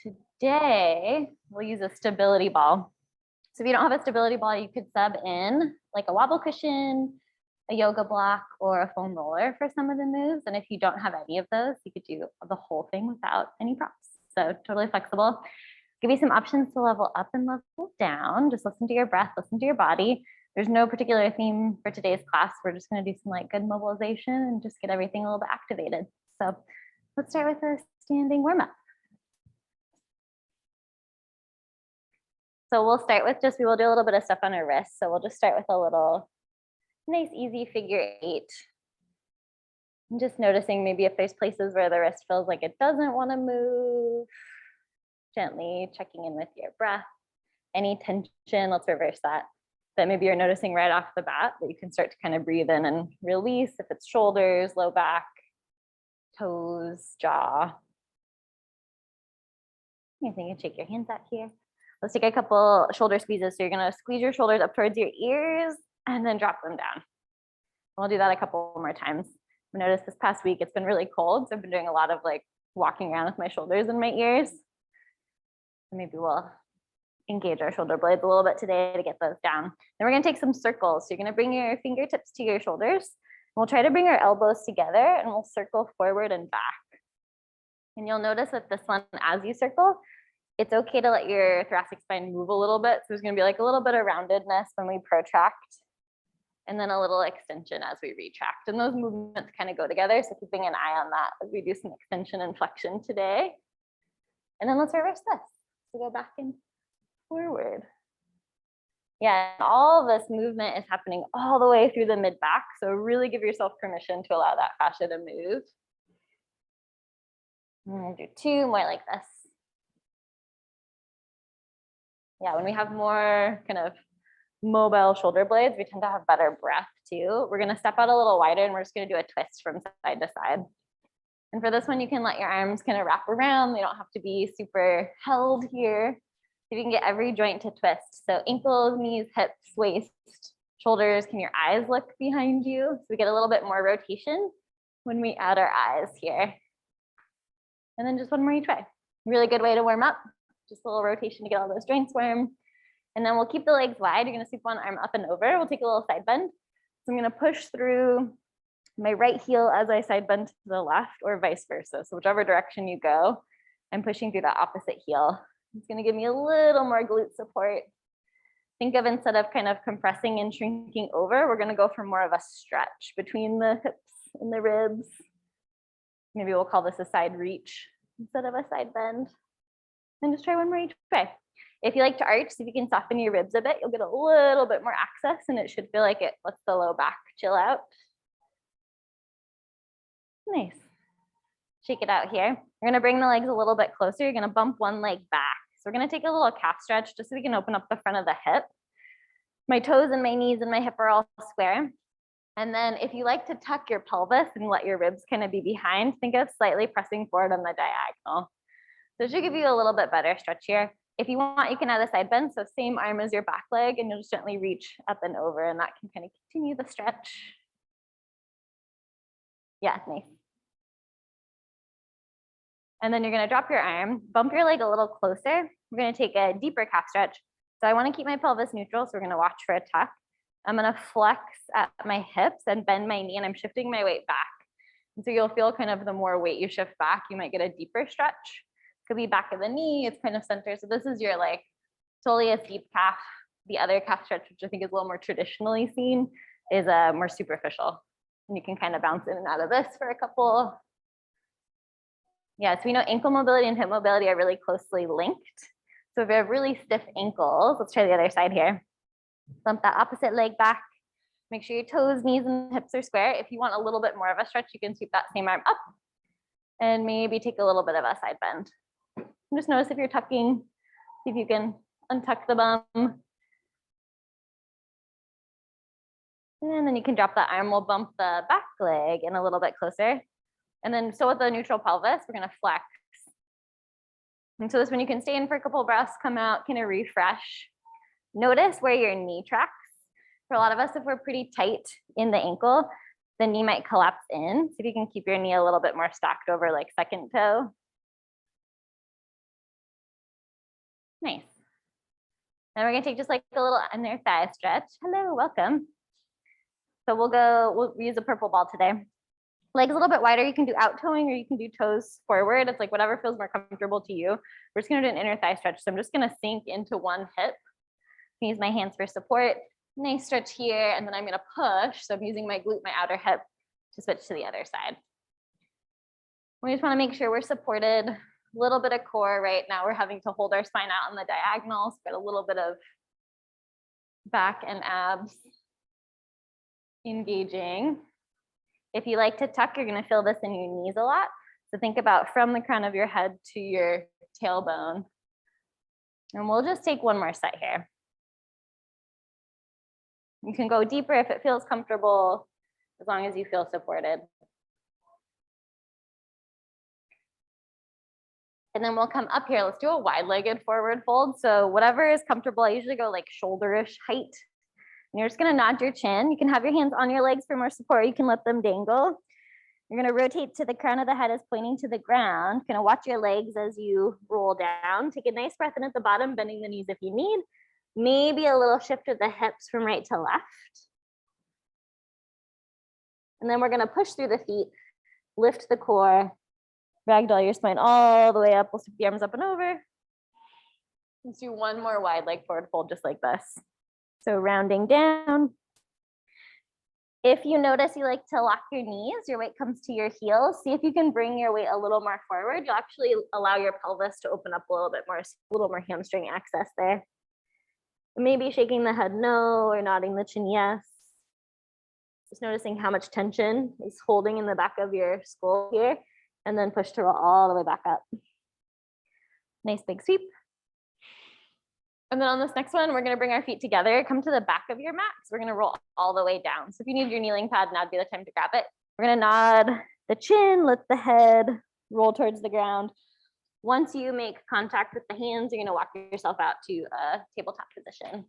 Today, we'll use a stability ball. So if you don't have a stability ball, you could sub in like a wobble cushion, a yoga block, or a foam roller for some of the moves. And if you don't have any of those, you could do the whole thing without any props. So totally flexible. Give you some options to level up and level down. Just listen to your breath, listen to your body. There's no particular theme for today's class. We're just going to do some like good mobilization and just get everything a little bit activated. So let's start with a standing warm up. So we'll start with we will do a little bit of stuff on our wrists. So we'll just start with a little nice, easy figure 8. I'm just noticing maybe if there's places where the wrist feels like it doesn't want to move, gently checking in with your breath. Any tension, let's reverse that. That maybe you're noticing right off the bat that you can start to kind of breathe in and release if it's shoulders, low back, toes, jaw. You can shake your hands out here. Let's take a couple shoulder squeezes. So you're going to squeeze your shoulders up towards your ears and then drop them down. We'll do that a couple more times. I noticed this past week it's been really cold, so I've been doing a lot of like walking around with my shoulders and my ears. So maybe we'll engage our shoulder blades a little bit today to get those down. Then we're going to take some circles. So you're going to bring your fingertips to your shoulders. We'll try to bring our elbows together and we'll circle forward and back. And you'll notice that this one, as you circle, it's okay to let your thoracic spine move a little bit. So there's going to be like a little bit of roundedness when we protract and then a little extension as we retract. And those movements kind of go together. So keeping an eye on that as we do some extension and flexion today. And then let's reverse this. So go back and forward. Yeah, all this movement is happening all the way through the mid back. So really give yourself permission to allow that fascia to move. And we'll do 2 more like this. Yeah, when we have more kind of mobile shoulder blades, we tend to have better breath too. We're going to step out a little wider and we're just going to do a twist from side to side. And for this one, you can let your arms kind of wrap around. They don't have to be super held here. You can get every joint to twist. So ankles, knees, hips, waist, shoulders. Can your eyes look behind you? So we get a little bit more rotation when we add our eyes here. And then just one more each way. Really good way to warm up. Just a little rotation to get all those joints warm. And then we'll keep the legs wide. You're going to sweep one arm up and over. We'll take a little side bend. So I'm going to push through my right heel as I side bend to the left or vice versa. So whichever direction you go, I'm pushing through that opposite heel. It's going to give me a little more glute support. Think of instead of kind of compressing and shrinking over, we're going to go for more of a stretch between the hips and the ribs. Maybe we'll call this a side reach instead of a side bend. And just try one more each way. If you like to arch, see if you can soften your ribs a bit, you'll get a little bit more access and it should feel like it lets the low back chill out. Nice. Shake it out here. You're going to bring the legs a little bit closer. You're going to bump one leg back. So we're going to take a little calf stretch just so we can open up the front of the hip. My toes and my knees and my hip are all square. And then if you like to tuck your pelvis and let your ribs kind of be behind, think of slightly pressing forward on the diagonal. So it should give you a little bit better stretch here. If you want, you can add a side bend. So same arm as your back leg and you'll just gently reach up and over and that can kind of continue the stretch. Yeah, nice. And then you're going to drop your arm, bump your leg a little closer. We're going to take a deeper calf stretch. So I want to keep my pelvis neutral. So we're going to watch for a tuck. I'm going to flex at my hips and bend my knee and I'm shifting my weight back. And so you'll feel kind of the more weight you shift back, you might get a deeper stretch. Could be back of the knee, it's kind of center. So this is your like soleus deep calf. The other calf stretch, which I think is a little more traditionally seen, is more superficial. And you can kind of bounce in and out of this for a couple. Yeah, so we know ankle mobility and hip mobility are really closely linked. So if you have really stiff ankles, let's try the other side here. Bump that opposite leg back. Make sure your toes, knees, and hips are square. If you want a little bit more of a stretch, you can sweep that same arm up and maybe take a little bit of a side bend. And just notice if you're tucking, see if you can untuck the bum. And then you can drop the arm. We'll bump the back leg in a little bit closer. And then so with the neutral pelvis, we're going to flex. And so this one you can stay in for a couple of breaths, come out, kind of refresh. Notice where your knee tracks. For a lot of us, if we're pretty tight in the ankle, the knee might collapse in. So if you can keep your knee a little bit more stacked over like second toe. Nice. Then we're gonna take just like a little inner thigh stretch. Hello, welcome. So we'll use a purple ball today. Legs a little bit wider. You can do out toeing or you can do toes forward. It's like whatever feels more comfortable to you. We're just gonna do an inner thigh stretch. So I'm just gonna sink into one hip. Use my hands for support. Nice stretch here. And then I'm gonna push. So I'm using my glute, my outer hip to switch to the other side. We just wanna make sure we're supported. A little bit of core right now. We're having to hold our spine out on the diagonals, but a little bit of back and abs engaging. If you like to tuck, you're gonna feel this in your knees a lot. So think about from the crown of your head to your tailbone. And we'll just take one more set here. You can go deeper if it feels comfortable, as long as you feel supported. And then we'll come up here. Let's do a wide-legged forward fold. So whatever is comfortable, I usually go like shoulder-ish height. And you're just gonna nod your chin. You can have your hands on your legs for more support. You can let them dangle. You're gonna rotate to the crown of the head as pointing to the ground. Gonna watch your legs as you roll down. Take a nice breath in at the bottom, bending the knees if you need. Maybe a little shift of the hips from right to left. And then we're gonna push through the feet, lift the core, ragdoll your spine all the way up. We'll sweep the arms up and over. Let's do one more wide leg forward fold just like this. So rounding down. If you notice you like to lock your knees, your weight comes to your heels. See if you can bring your weight a little more forward. You'll actually allow your pelvis to open up a little bit more, a little more hamstring access there. Maybe shaking the head no or nodding the chin yes. Just noticing how much tension is holding in the back of your skull here, and then push to roll all the way back up. Nice big sweep. And then on this next one, we're gonna bring our feet together, come to the back of your mat. So we're gonna roll all the way down. So if you need your kneeling pad, now'd be the time to grab it. We're gonna nod the chin, lift the head, roll towards the ground. Once you make contact with the hands, you're gonna walk yourself out to a tabletop position.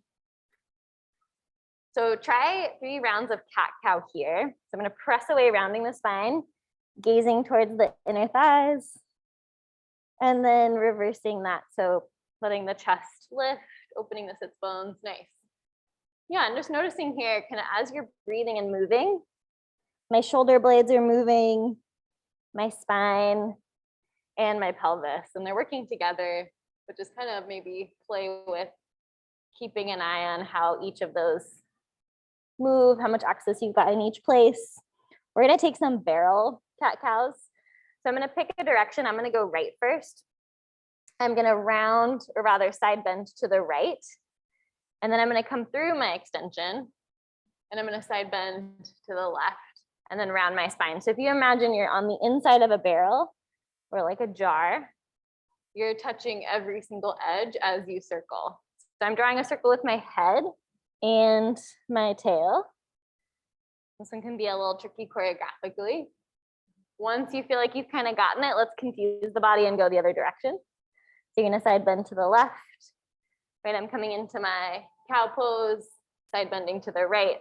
So try 3 rounds of cat-cow here. So I'm gonna press away, rounding the spine, gazing towards the inner thighs, and then reversing that. So letting the chest lift, opening the sits bones, nice. Yeah, and just noticing here, kind of as you're breathing and moving, my shoulder blades are moving, my spine, and my pelvis, and they're working together, but just kind of maybe play with keeping an eye on how each of those move, how much access you've got in each place. We're gonna take some barrel cat-cows. So I'm gonna pick a direction. I'm gonna go right first. I'm gonna round, or rather side bend to the right. And then I'm gonna come through my extension, and I'm gonna side bend to the left, and then round my spine. So if you imagine you're on the inside of a barrel, or like a jar, you're touching every single edge as you circle. So I'm drawing a circle with my head and my tail. This one can be a little tricky choreographically. Once you feel like you've kind of gotten it, let's confuse the body and go the other direction. So you're gonna side bend to the left. Right, I'm coming into my cow pose, side bending to the right,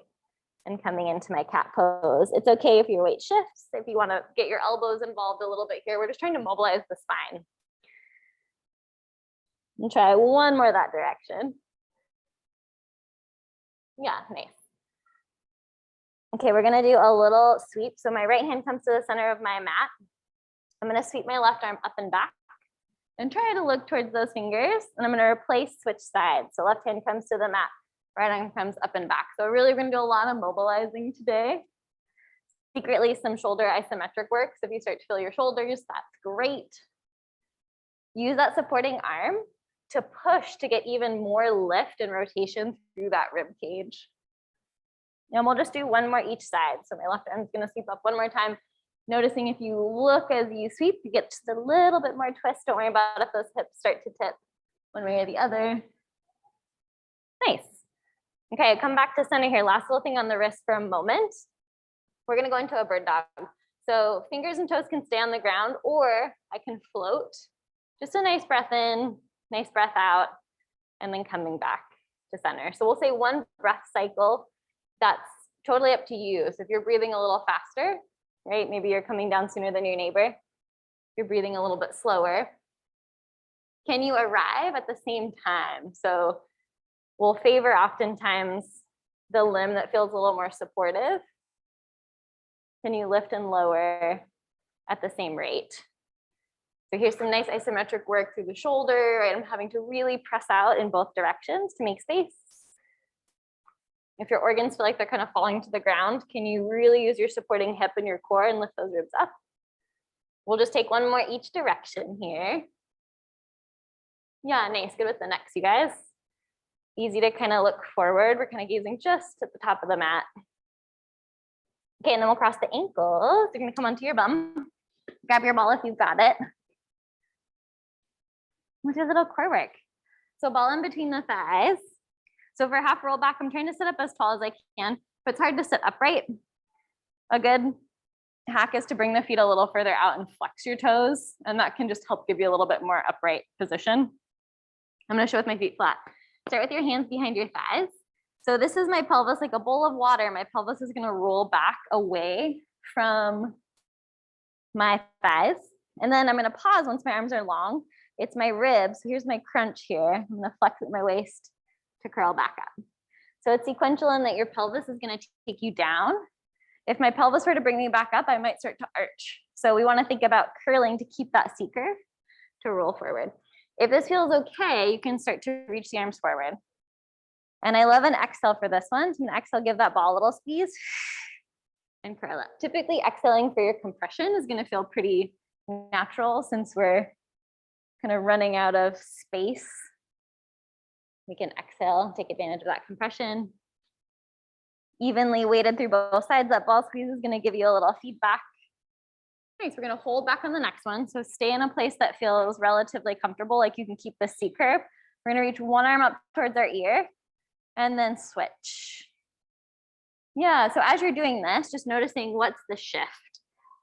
and coming into my cat pose. It's okay if your weight shifts, if you wanna get your elbows involved a little bit here. We're just trying to mobilize the spine. And try one more that direction. Yeah, nice. Okay, we're gonna do a little sweep. So my right hand comes to the center of my mat. I'm gonna sweep my left arm up and back and try to look towards those fingers. And I'm gonna replace switch sides. So left hand comes to the mat, right arm comes up and back. So really we're gonna do a lot of mobilizing today. Secretly some shoulder isometric work. So if you start to feel your shoulders, that's great. Use that supporting arm to push to get even more lift and rotation through that rib cage. And we'll just do one more each side. So my left arm's gonna sweep up one more time. Noticing if you look as you sweep, you get just a little bit more twist. Don't worry about if those hips start to tip one way or the other. Nice. Okay, come back to center here. Last little thing on the wrist for a moment. We're gonna go into a bird dog. So fingers and toes can stay on the ground, or I can float. Just a nice breath in, nice breath out, and then coming back to center. So we'll say one breath cycle. That's totally up to you. So if you're breathing a little faster, right? Maybe you're coming down sooner than your neighbor. You're breathing a little bit slower. can you arrive at the same time? So we'll favor oftentimes the limb that feels a little more supportive. Can you lift and lower at the same rate? So here's some nice isometric work through the shoulder, right? I'm having to really press out in both directions to make space. If your organs feel like they're kind of falling to the ground, can you really use your supporting hip and your core and lift those ribs up? We'll just take one more each direction here. Yeah, nice, good with the necks, you guys. Easy to kind of look forward. We're kind of gazing just at the top of the mat. Okay, and then we'll cross the ankles. You're gonna come onto your bum. Grab your ball if you've got it. Let's do a little core work. So ball in between the thighs. So for half roll back, I'm trying to sit up as tall as I can, but it's hard to sit upright. A good hack is to bring the feet a little further out and flex your toes, and that can just help give you a little bit more upright position. I'm gonna show with my feet flat. Start with your hands behind your thighs. So this is my pelvis, like a bowl of water. My pelvis is gonna roll back away from my thighs. And then I'm gonna pause once my arms are long. It's my ribs. So here's my crunch here. I'm gonna flex at my waist to curl back up. So it's sequential in that your pelvis is gonna take you down. If my pelvis were to bring me back up, I might start to arch. So we wanna think about curling to keep that C curve to roll forward. If this feels okay, you can start to reach the arms forward. And I love an exhale for this one. So I'm gonna exhale, give that ball a little squeeze and curl up. Typically exhaling for your compression is gonna feel pretty natural since we're kind of running out of space. We can exhale, take advantage of that compression. Evenly weighted through both sides, that ball squeeze is gonna give you a little feedback. Nice, we're gonna hold back on the next one. So stay in a place that feels relatively comfortable, like you can keep the C curve. We're gonna reach one arm up towards our ear and then switch. Yeah, so as you're doing this, just noticing what's the shift.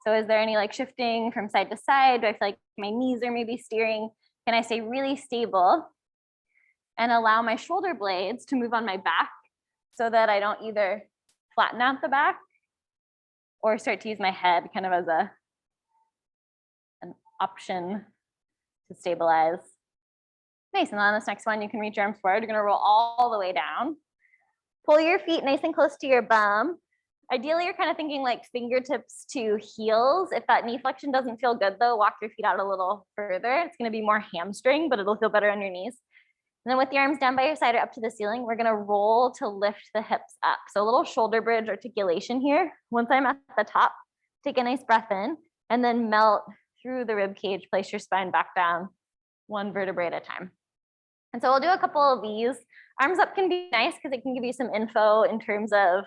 So is there any like shifting from side to side? Do I feel like my knees are maybe steering? Can I stay really stable and allow my shoulder blades to move on my back so that I don't either flatten out the back or start to use my head kind of as an option to stabilize. Nice, and on this next one, you can reach your arms forward. You're gonna roll all the way down. Pull your feet nice and close to your bum. Ideally, you're kind of thinking like fingertips to heels. If that knee flexion doesn't feel good though, walk your feet out a little further. It's gonna be more hamstring, but it'll feel better on your knees. And then with the arms down by your side or up to the ceiling, we're gonna roll to lift the hips up. So a little shoulder bridge articulation here. Once I'm at the top, take a nice breath in and then melt through the rib cage, place your spine back down, one vertebrae at a time. And so we'll do a couple of these. Arms up can be nice because it can give you some info in terms of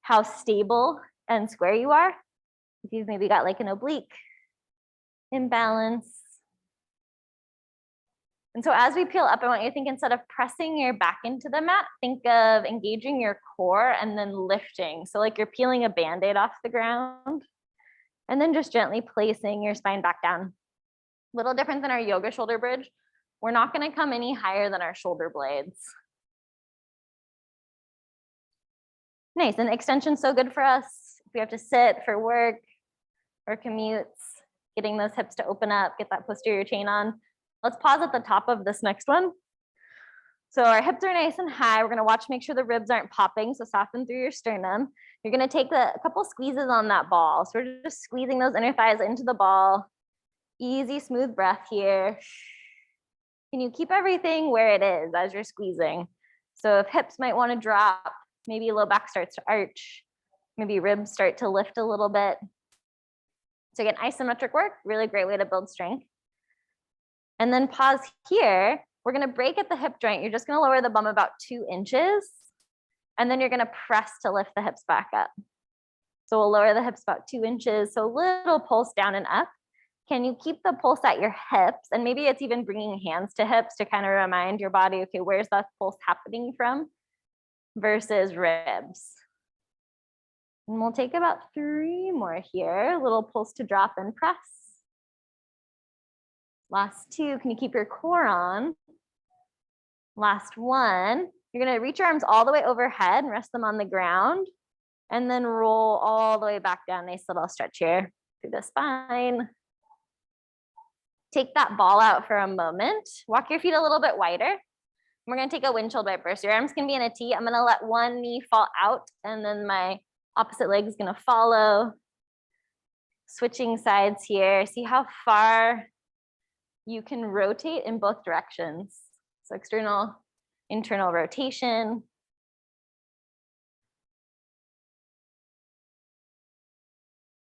how stable and square you are. If you've maybe got like an oblique imbalance. And so as we peel up, I want you to think instead of pressing your back into the mat, think of engaging your core and then lifting. So like you're peeling a Band-Aid off the ground and then just gently placing your spine back down. Little different than our yoga shoulder bridge. We're not gonna come any higher than our shoulder blades. Nice, and extension's so good for us. If we have to sit for work or commutes, getting those hips to open up, get that posterior chain on. Let's pause at the top of this next one. So our hips are nice and high. We're gonna watch, make sure the ribs aren't popping, so soften through your sternum. You're gonna take a couple squeezes on that ball. So we're just squeezing those inner thighs into the ball. Easy, smooth breath here. Can you keep everything where it is as you're squeezing? So if hips might wanna drop, maybe low back starts to arch, maybe ribs start to lift a little bit. So again, isometric work, really great way to build strength. And then pause here. We're gonna break at the hip joint. You're just gonna lower the bum about 2 inches. And then you're gonna press to lift the hips back up. So we'll lower the hips about 2 inches. So a little pulse down and up. Can you keep the pulse at your hips? And maybe it's even bringing hands to hips to kind of remind your body, okay, where's that pulse happening from versus ribs. And we'll take about 3 more here. A little pulse to drop and press. Last 2, can you keep your core on? Last 1, you're gonna reach your arms all the way overhead and rest them on the ground. And then roll all the way back down. Nice little stretch here through the spine. Take that ball out for a moment. Walk your feet a little bit wider. We're gonna take a windshield wiper. So your arms can be in a T. I'm gonna let one knee fall out and then my opposite leg is gonna follow. Switching sides here. See how far you can rotate in both directions. So external, internal rotation.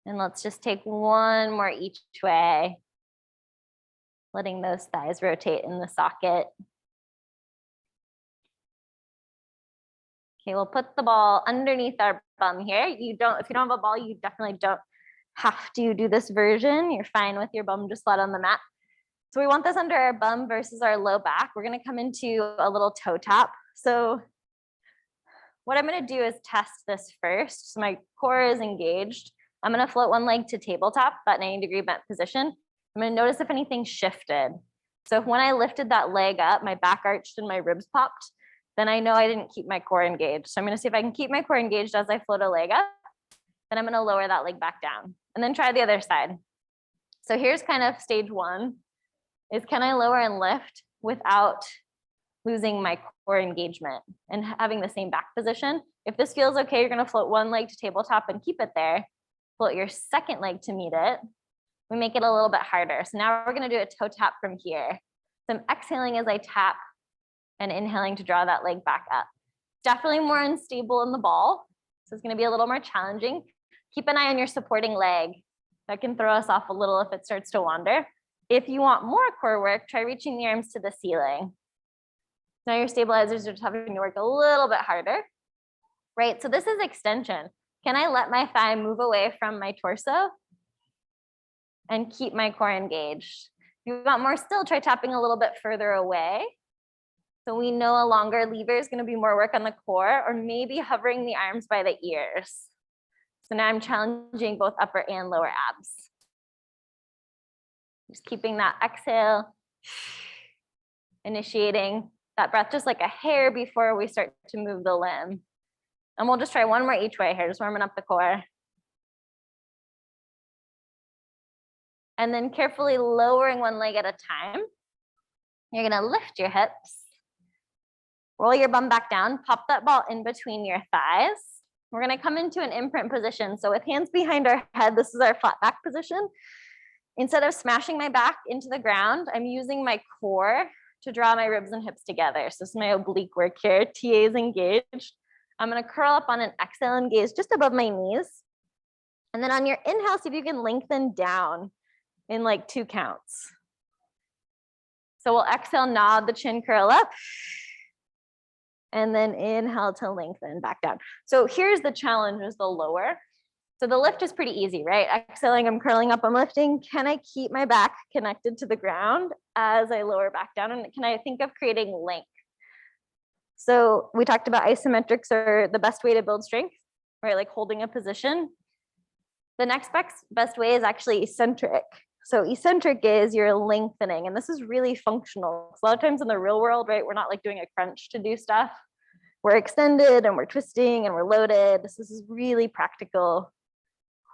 And let's just take one more each way. Letting those thighs rotate in the socket. Okay, we'll put the ball underneath our bum here. If you don't have a ball, you definitely don't have to do this version. You're fine with your bum just flat on the mat. So we want this under our bum versus our low back. We're gonna come into a little toe tap. So what I'm gonna do is test this first. So my core is engaged. I'm gonna float one leg to tabletop, that 90-degree bent position. I'm gonna notice if anything shifted. So when I lifted that leg up, my back arched and my ribs popped, then I know I didn't keep my core engaged. So I'm gonna see if I can keep my core engaged as I float a leg up. Then I'm gonna lower that leg back down and then try the other side. So here's kind of stage one, is can I lower and lift without losing my core engagement and having the same back position? If this feels okay, you're gonna float one leg to tabletop and keep it there. Float your second leg to meet it. We make it a little bit harder. So now we're gonna do a toe tap from here. So I'm exhaling as I tap and inhaling to draw that leg back up. Definitely more unstable in the ball. So it's gonna be a little more challenging. Keep an eye on your supporting leg. That can throw us off a little if it starts to wander. If you want more core work, try reaching the arms to the ceiling. Now your stabilizers are just having to work a little bit harder, right? So this is extension. Can I let my thigh move away from my torso and keep my core engaged? If you want more still, try tapping a little bit further away. So we know a longer lever is going to be more work on the core, or maybe hovering the arms by the ears. So now I'm challenging both upper and lower abs. Just keeping that exhale, initiating that breath just like a hair before we start to move the limb. And we'll just try one more each way here, just warming up the core. And then carefully lowering one leg at a time. You're gonna lift your hips, roll your bum back down, pop that ball in between your thighs. We're gonna come into an imprint position. So with hands behind our head, this is our flat back position. Instead of smashing my back into the ground, I'm using my core to draw my ribs and hips together. So this is my oblique work here. TA is engaged. I'm gonna curl up on an exhale and gaze just above my knees. And then on your inhale, see if you can lengthen down in like 2 counts. So we'll exhale, nod the chin, curl up. And then inhale to lengthen back down. So here's the challenge, is the lower. So the lift is pretty easy, right? Exhaling, I'm curling up, I'm lifting. Can I keep my back connected to the ground as I lower back down? And can I think of creating length? So we talked about isometrics are the best way to build strength, right? Like holding a position. The next best way is actually eccentric. So eccentric is you're lengthening, and this is really functional. A lot of times in the real world, right, we're not like doing a crunch to do stuff. We're extended and we're twisting and we're loaded. This is really practical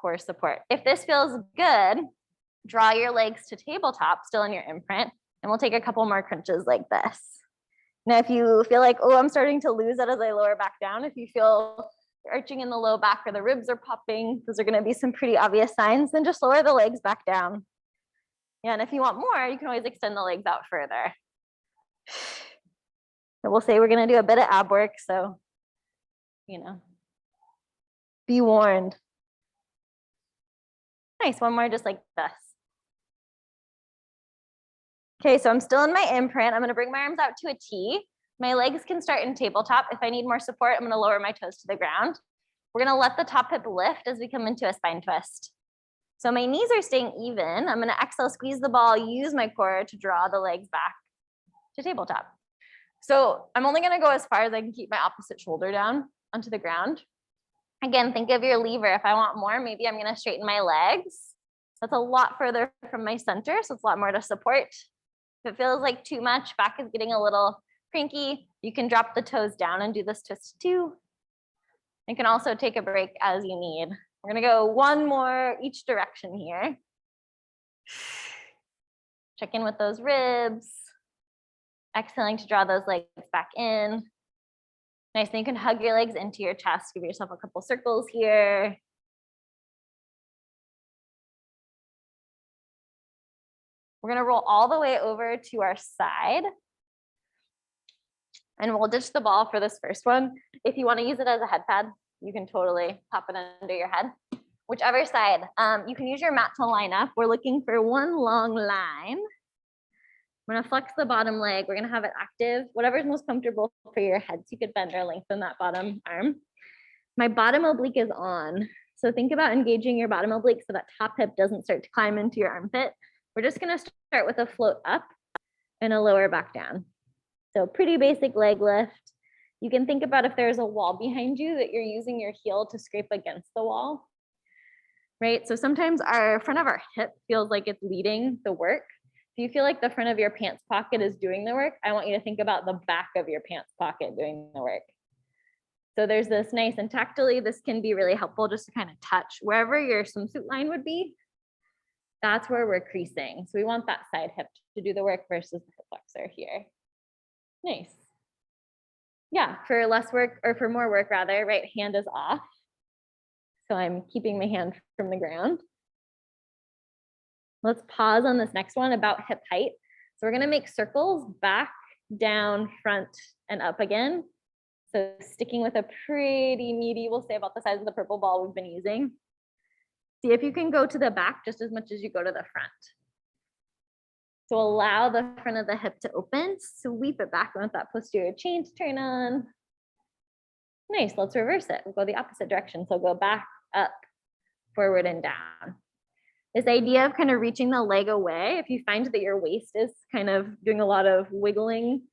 core support. If this feels good, draw your legs to tabletop, still in your imprint, and we'll take a couple more crunches like this. Now, if you feel like, oh, I'm starting to lose it as I lower back down, if you feel arching in the low back or the ribs are popping, those are going to be some pretty obvious signs, then just lower the legs back down. Yeah, and if you want more, you can always extend the legs out further. And we'll say we're going to do a bit of ab work, so, you know, be warned. Nice, one more just like this. Okay, so I'm still in my imprint. I'm gonna bring my arms out to a T. My legs can start in tabletop. If I need more support, I'm gonna lower my toes to the ground. We're gonna let the top hip lift as we come into a spine twist. So my knees are staying even. I'm gonna exhale, squeeze the ball, use my core to draw the legs back to tabletop. So I'm only gonna go as far as I can keep my opposite shoulder down onto the ground. Again, think of your lever. If I want more, maybe I'm gonna straighten my legs. That's a lot further from my center, so it's a lot more to support. If it feels like too much, back is getting a little cranky, you can drop the toes down and do this twist too. You can also take a break as you need. We're gonna go one more each direction here. Check in with those ribs. Exhaling to draw those legs back in. Nice, then you can hug your legs into your chest. Give yourself a couple circles here. We're gonna roll all the way over to our side. And we'll ditch the ball for this first one. If you wanna use it as a head pad, you can totally pop it under your head. Whichever side, you can use your mat to line up. We're looking for one long line. We're gonna flex the bottom leg. We're gonna have it active, whatever's most comfortable for your head. So you could bend or lengthen that bottom arm. My bottom oblique is on. So think about engaging your bottom oblique so that top hip doesn't start to climb into your armpit. We're just gonna start with a float up and a lower back down. So pretty basic leg lift. You can think about if there's a wall behind you that you're using your heel to scrape against the wall, right? So sometimes our front of our hip feels like it's leading the work. If you feel like the front of your pants pocket is doing the work, I want you to think about the back of your pants pocket doing the work. So there's this nice, and tactily, this can be really helpful just to kind of touch wherever your swimsuit line would be. That's where we're creasing. So we want that side hip to do the work versus the hip flexor here. Nice. Yeah, for less work, or for more work rather, right hand is off. So I'm keeping my hand from the ground. Let's pause on this next one about hip height. So we're gonna make circles back, down, front, and up again. So sticking with a pretty meaty, we'll say about the size of the purple ball we've been using. See if you can go to the back just as much as you go to the front. So allow the front of the hip to open, sweep it back, want that posterior chain to turn on. Nice, let's reverse it. We'll go the opposite direction. So go back, up, forward, and down. This idea of kind of reaching the leg away, if you find that your waist is kind of doing a lot of wiggling,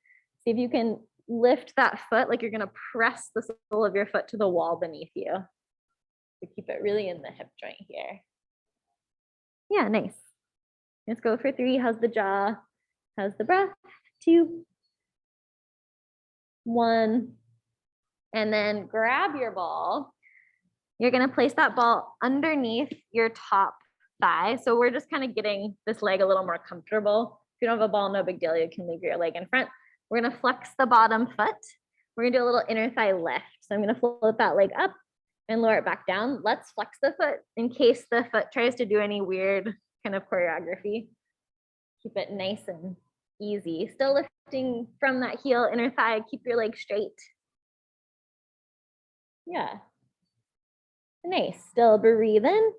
see if you can lift that foot like you're gonna press the sole of your foot to the wall beneath you. So keep it really in the hip joint here. Yeah, nice. Let's go for 3. How's the jaw? How's the breath? 2, 1, and then grab your ball. You're gonna place that ball underneath your top thigh. So we're just kind of getting this leg a little more comfortable. If you don't have a ball, no big deal. You can leave your leg in front. We're gonna flex the bottom foot. We're gonna do a little inner thigh lift. So I'm gonna float that leg up and lower it back down. Let's flex the foot in case the foot tries to do any weird kind of choreography. Keep it nice and easy. Still lifting from that heel, inner thigh. Keep your leg straight. Yeah. Nice. Still breathing.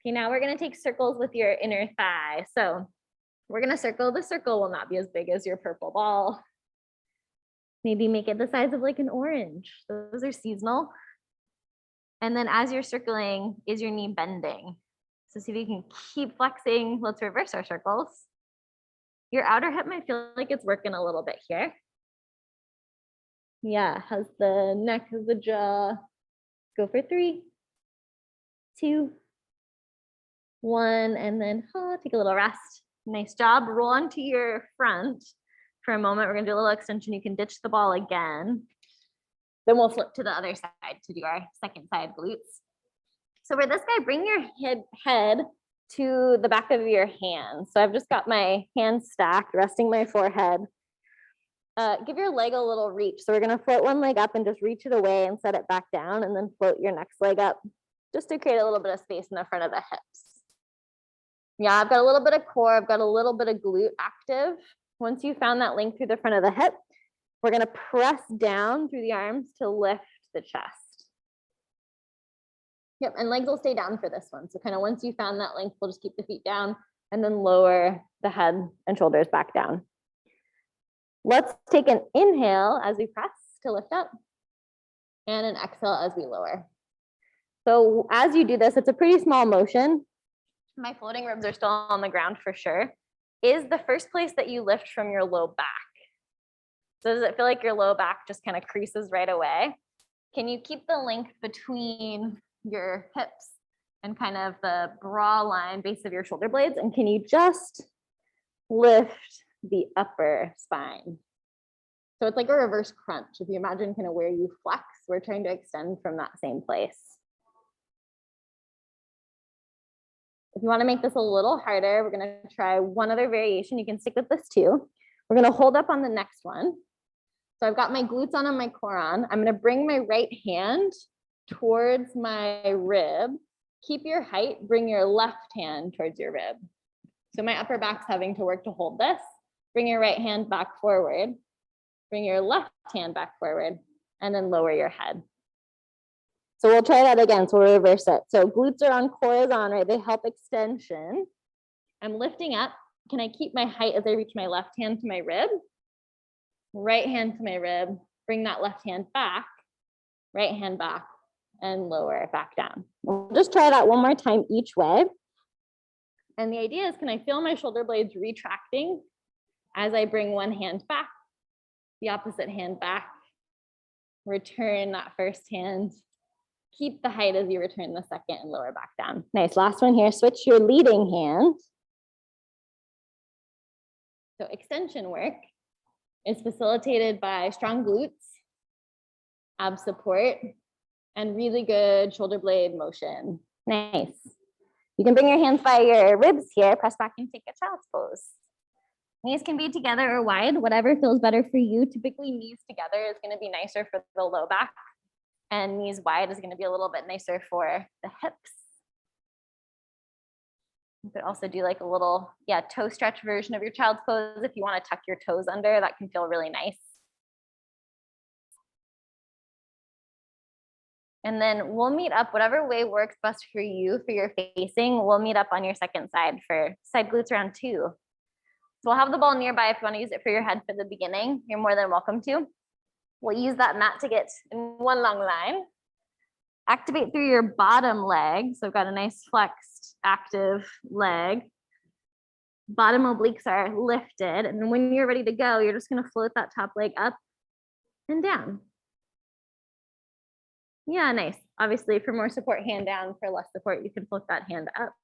Okay, now we're gonna take circles with your inner thigh. So we're gonna circle. The circle will not be as big as your purple ball. Maybe make it the size of like an orange. Those are seasonal. And then as you're circling, is your knee bending? So see if you can keep flexing. Let's reverse our circles. Your outer hip might feel like it's working a little bit here. Yeah, how's the neck, how's the jaw? Go for 3, 2, 1, and then take a little rest. Nice job. Roll onto your front for a moment. We're gonna do a little extension. You can ditch the ball again. Then we'll flip to the other side to do our second side glutes. So for this guy, bring your head to the back of your hand. So I've just got my hands stacked, resting my forehead. Give your leg a little reach. So we're gonna float one leg up and just reach it away and set it back down, and then float your next leg up just to create a little bit of space in the front of the hips. Yeah, I've got a little bit of core, I've got a little bit of glute active. Once you found that length through the front of the hip, we're gonna press down through the arms to lift the chest. Yep, and legs will stay down for this one. So kind of once you found that length, we'll just keep the feet down and then lower the head and shoulders back down. Let's take an inhale as we press to lift up and an exhale as we lower. So as you do this, it's a pretty small motion. My floating ribs are still on the ground for sure. Is the first place that you lift from your low back. So does it feel like your low back just kind of creases right away? Can you keep the length between your hips and kind of the bra line base of your shoulder blades? And can you just lift the upper spine? So it's like a reverse crunch. If you imagine kind of where you flex, we're trying to extend from that same place. If you want to make this a little harder, we're going to try one other variation. You can stick with this too. We're going to hold up on the next one. So I've got my glutes on and my core on. I'm going to bring my right hand towards my rib. Keep your height, bring your left hand towards your rib. So my upper back's having to work to hold this. Bring your right hand back forward. Bring your left hand back forward, and then lower your head. So we'll try that again. So we'll reverse it. So glutes are on, core is on, right? They help extension. I'm lifting up. Can I keep my height as I reach my left hand to my rib? Right hand to my rib. Bring that left hand back. Right hand back and lower it back down. We'll just try that one more time each way. And the idea is, can I feel my shoulder blades retracting as I bring one hand back, the opposite hand back, return that first hand. Keep the height as you return the second and lower back down. Nice, last one here, switch your leading hand. So extension work is facilitated by strong glutes, ab support, and really good shoulder blade motion. Nice. You can bring your hands by your ribs here, press back and take a child's pose. Knees can be together or wide, whatever feels better for you. Typically knees together is going to be nicer for the low back. And knees wide is going to be a little bit nicer for the hips. You could also do like a little, toe stretch version of your child's pose. If you want to tuck your toes under, that can feel really nice. And then we'll meet up, whatever way works best for you, for your facing, we'll meet up on your second side for side glutes round 2. So we'll have the ball nearby if you want to use it for your head for the beginning. You're more than welcome to. We'll use that mat to get in one long line. Activate through your bottom leg. So I've got a nice flexed, active leg. Bottom obliques are lifted. And then when you're ready to go, you're just going to float that top leg up and down. Yeah, nice. Obviously, for more support, hand down. For less support, you can float that hand up.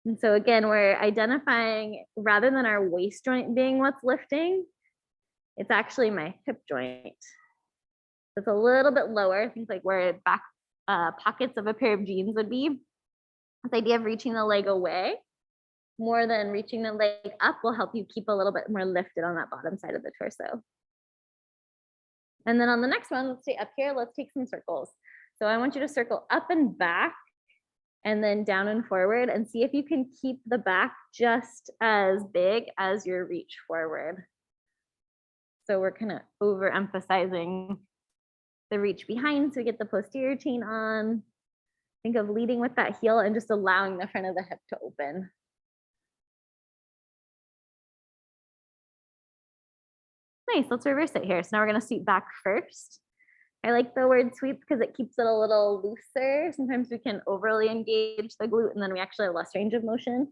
And so again, we're identifying, rather than our waist joint being what's lifting, it's actually my hip joint. It's a little bit lower, things like where back pockets of a pair of jeans would be. This idea of reaching the leg away more than reaching the leg up will help you keep a little bit more lifted on that bottom side of the torso. And then on the next one, let's stay up here. Let's take some circles. So I want you to circle up and back and then down and forward, and see if you can keep the back just as big as your reach forward. So we're kind of overemphasizing the reach behind so we get the posterior chain on. Think of leading with that heel and just allowing the front of the hip to open. Nice, let's reverse it here. So now we're gonna sweep back first. I like the word sweep because it keeps it a little looser. Sometimes we can overly engage the glute and then we actually have less range of motion.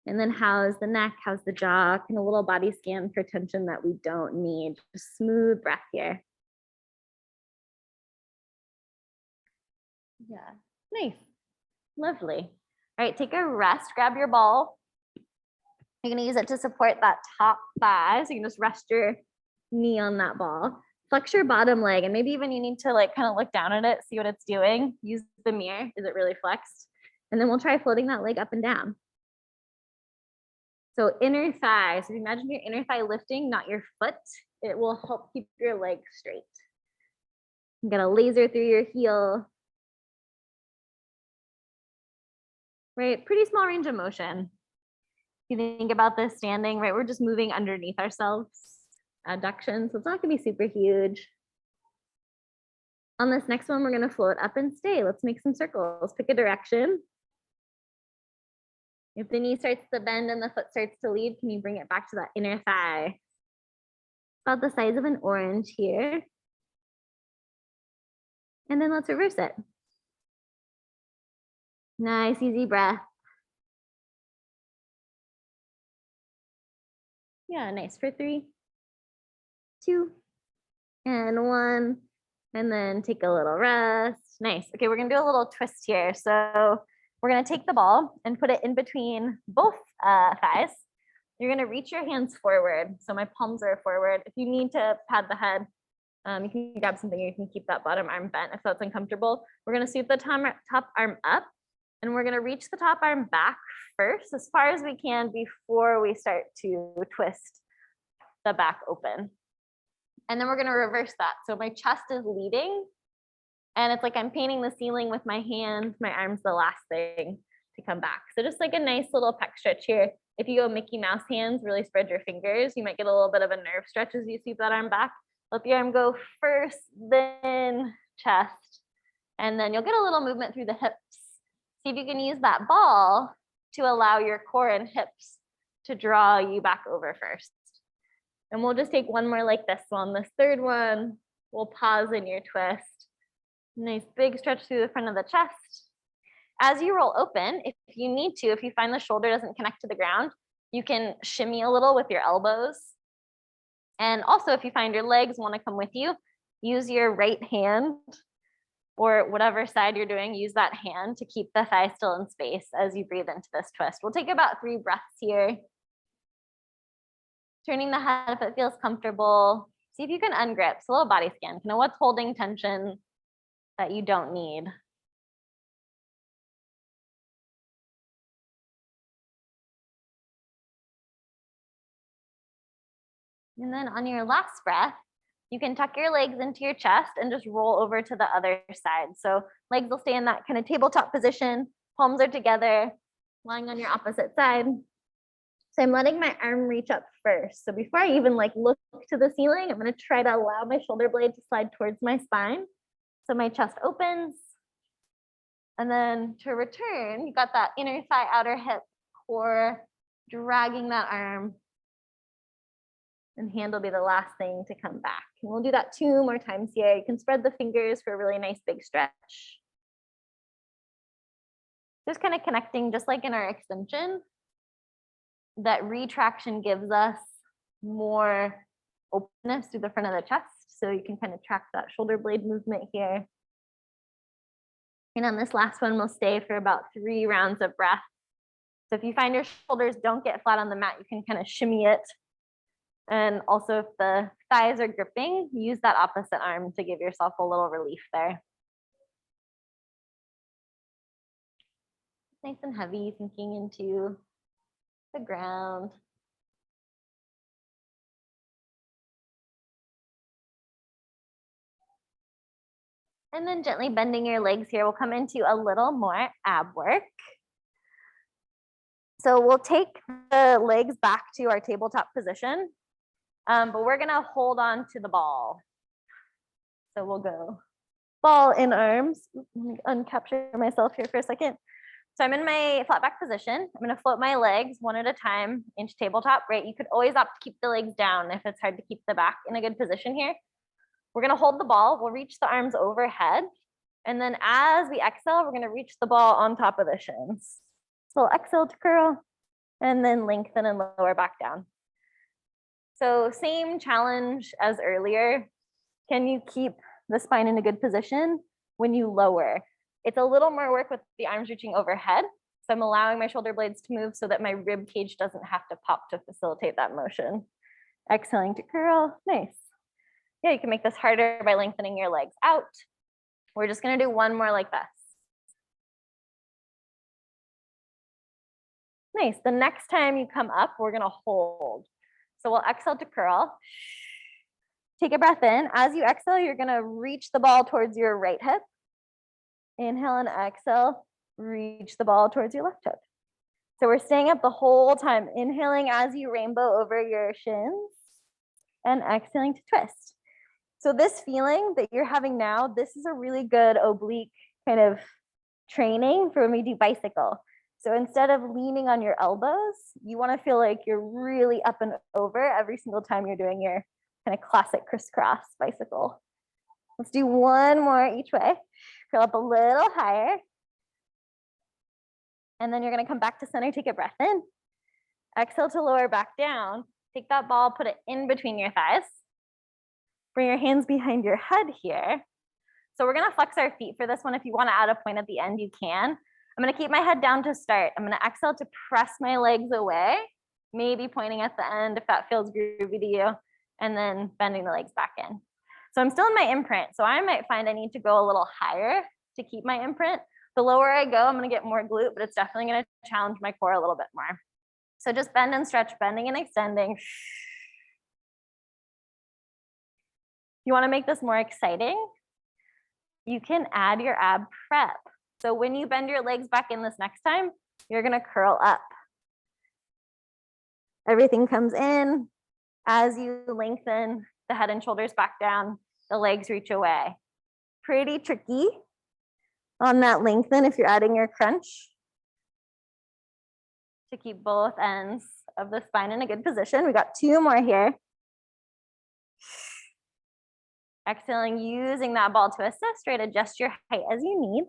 And then how's the neck, how's the jaw, kind of a little body scan for tension that we don't need. Just smooth breath here. Yeah, nice, lovely. All right, take a rest, grab your ball. You're gonna use it to support that top thigh. So you can just rest your knee on that ball. Flex your bottom leg, and maybe even you need to like kind of look down at it, see what it's doing. Use the mirror, is it really flexed? And then we'll try floating that leg up and down. So inner thigh, so if you imagine your inner thigh lifting, not your foot, it will help keep your leg straight. You got a laser through your heel. Right, pretty small range of motion. If you think about this standing, right, we're just moving underneath ourselves, adduction, so it's not gonna be super huge. On this next one, we're gonna float up and stay. Let's make some circles, pick a direction. If the knee starts to bend and the foot starts to lead, can you bring it back to that inner thigh? About the size of an orange here. And then let's reverse it. Nice, easy breath. Yeah, nice for 3, 2, and 1. And then take a little rest. Nice. Okay, we're gonna do a little twist here. So we're gonna take the ball and put it in between both thighs. You're gonna reach your hands forward. So my palms are forward. If you need to pad the head, You can grab something, or you can keep that bottom arm bent if that's uncomfortable. We're gonna sweep the top arm up, and we're gonna reach the top arm back first as far as we can before we start to twist the back open. And then we're gonna reverse that. So my chest is leading, and it's like I'm painting the ceiling with my hand, my arm's the last thing to come back. So just like a nice little pec stretch here. If you go Mickey Mouse hands, really spread your fingers, you might get a little bit of a nerve stretch as you sweep that arm back. Let the arm go first, then chest, and then you'll get a little movement through the hips. See if you can use that ball to allow your core and hips to draw you back over first. And we'll just take one more like this one. This third one, we'll pause in your twist. Nice big stretch through the front of the chest. As you roll open, if you need to, if you find the shoulder doesn't connect to the ground, you can shimmy a little with your elbows. And also, if you find your legs want to come with you, use your right hand, or whatever side you're doing, use that hand to keep the thigh still in space as you breathe into this twist. We'll take about 3 breaths here. Turning the head if it feels comfortable. See if you can ungrip. It's a little body scan. Kind of what's holding tension that you don't need. And then on your last breath, you can tuck your legs into your chest and just roll over to the other side. So legs will stay in that kind of tabletop position. Palms are together, lying on your opposite side. So I'm letting my arm reach up first. So before I even like look to the ceiling, I'm going to try to allow my shoulder blade to slide towards my spine. So my chest opens. And then to return, you got that inner thigh, outer hip, core, dragging that arm. And hand will be the last thing to come back. And we'll do that 2 more times here. You can spread the fingers for a really nice big stretch. Just kind of connecting, just like in our extension, that retraction gives us more openness through the front of the chest. So you can kind of track that shoulder blade movement here. And on this last one, we'll stay for about 3 rounds of breath. So if you find your shoulders don't get flat on the mat, you can kind of shimmy it. And also if the thighs are gripping, use that opposite arm to give yourself a little relief there. Nice and heavy, sinking into the ground. And then gently bending your legs here, we'll come into a little more ab work. So we'll take the legs back to our tabletop position. But we're gonna hold on to the ball. So we'll go ball in arms. Let me uncapture myself here for a second. So I'm in my flat back position. I'm gonna float my legs one at a time into tabletop, right? You could always opt to keep the legs down if it's hard to keep the back in a good position here. We're gonna hold the ball. We'll reach the arms overhead. And then as we exhale, we're gonna reach the ball on top of the shins. So we'll exhale to curl and then lengthen and lower back down. So same challenge as earlier. Can you keep the spine in a good position when you lower? It's a little more work with the arms reaching overhead. So I'm allowing my shoulder blades to move so that my rib cage doesn't have to pop to facilitate that motion. Exhaling to curl, nice. Yeah, you can make this harder by lengthening your legs out. We're just gonna do 1 more like this. Nice, the next time you come up, we're gonna hold. So we'll exhale to curl. Take a breath in. As you exhale, you're gonna reach the ball towards your right hip. Inhale and exhale, reach the ball towards your left hip. So we're staying up the whole time, inhaling as you rainbow over your shins and exhaling to twist. So this feeling that you're having now, this is a really good oblique kind of training for when we do bicycle. So instead of leaning on your elbows, you want to feel like you're really up and over every single time you're doing your kind of classic crisscross bicycle. Let's do 1 more each way. Curl up a little higher. And then you're going to come back to center, take a breath in. Exhale to lower back down. Take that ball, put it in between your thighs. Bring your hands behind your head here. So we're going to flex our feet for this one. If you want to add a point at the end, you can. I'm going to keep my head down to start. I'm going to exhale to press my legs away, maybe pointing at the end if that feels groovy to you, and then bending the legs back in. So I'm still in my imprint. So I might find I need to go a little higher to keep my imprint. The lower I go, I'm gonna get more glute, but it's definitely gonna challenge my core a little bit more. So just bend and stretch, bending and extending. You wanna make this more exciting? You can add your ab prep. So when you bend your legs back in this next time, you're gonna curl up. Everything comes in. As you lengthen the head and shoulders back down, the legs reach away. Pretty tricky on that lengthen if you're adding your crunch to keep both ends of the spine in a good position. We got 2 more here. Exhaling, using that ball to assist, right? Adjust your height as you need.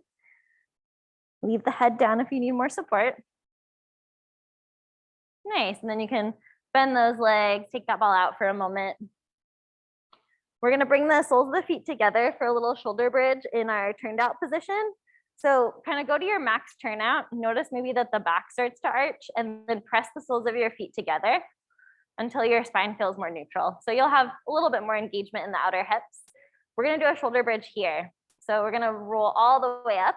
Leave the head down if you need more support. Nice, and then you can bend those legs, take that ball out for a moment. We're gonna bring the soles of the feet together for a little shoulder bridge in our turned out position. So kind of go to your max turnout. Notice maybe that the back starts to arch, and then press the soles of your feet together until your spine feels more neutral. So you'll have a little bit more engagement in the outer hips. We're gonna do a shoulder bridge here. So we're gonna roll all the way up.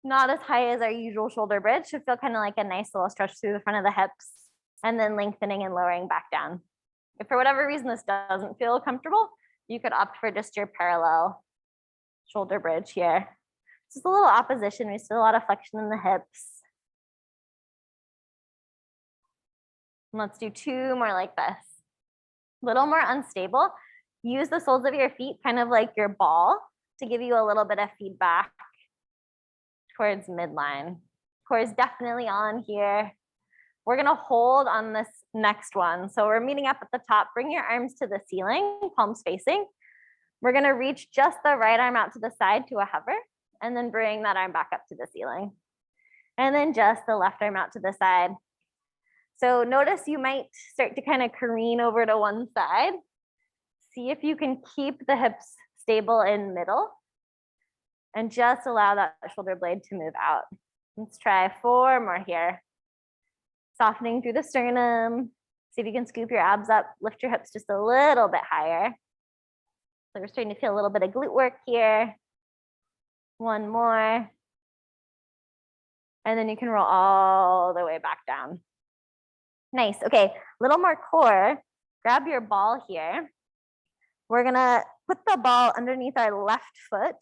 Not as high as our usual shoulder bridge. Should feel kind of like a nice little stretch through the front of the hips, and then lengthening and lowering back down. If for whatever reason this doesn't feel comfortable, you could opt for just your parallel shoulder bridge here. Just a little opposition. We still a lot of flexion in the hips. And let's do 2 more like this. A little more unstable. Use the soles of your feet kind of like your ball to give you a little bit of feedback towards midline. Core is definitely on here. We're gonna hold on this next one. So we're meeting up at the top. Bring your arms to the ceiling, palms facing. We're gonna reach just the right arm out to the side to a hover, and then bring that arm back up to the ceiling. And then just the left arm out to the side. So notice you might start to kind of careen over to one side. See if you can keep the hips stable in middle, and just allow that shoulder blade to move out. Let's try 4 more here. Softening through the sternum. See if you can scoop your abs up, lift your hips just a little bit higher. So we're starting to feel a little bit of glute work here. 1 more. And then you can roll all the way back down. Nice, okay, a little more core. Grab your ball here. We're gonna put the ball underneath our left foot,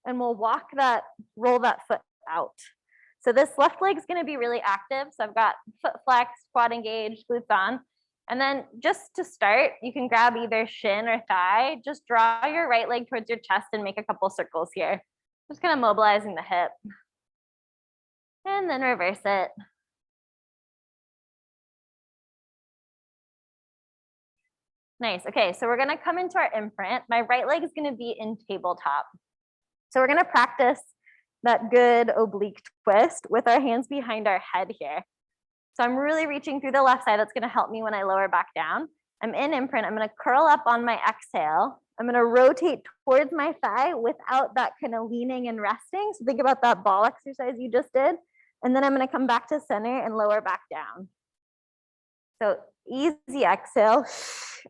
and we'll roll that foot out. So this left leg is going to be really active. So I've got foot flexed, quad engaged, glutes on. And then just to start, you can grab either shin or thigh. Just draw your right leg towards your chest and make a couple circles here. Just kind of mobilizing the hip. And then reverse it. Nice. Okay, so we're going to come into our imprint. My right leg is going to be in tabletop. So we're going to practice that good oblique twist with our hands behind our head here. So I'm really reaching through the left side. That's going to help me when I lower back down. I'm in imprint. I'm going to curl up on my exhale. I'm going to rotate towards my thigh without that kind of leaning and resting. So think about that ball exercise you just did. And then I'm going to come back to center and lower back down. So easy exhale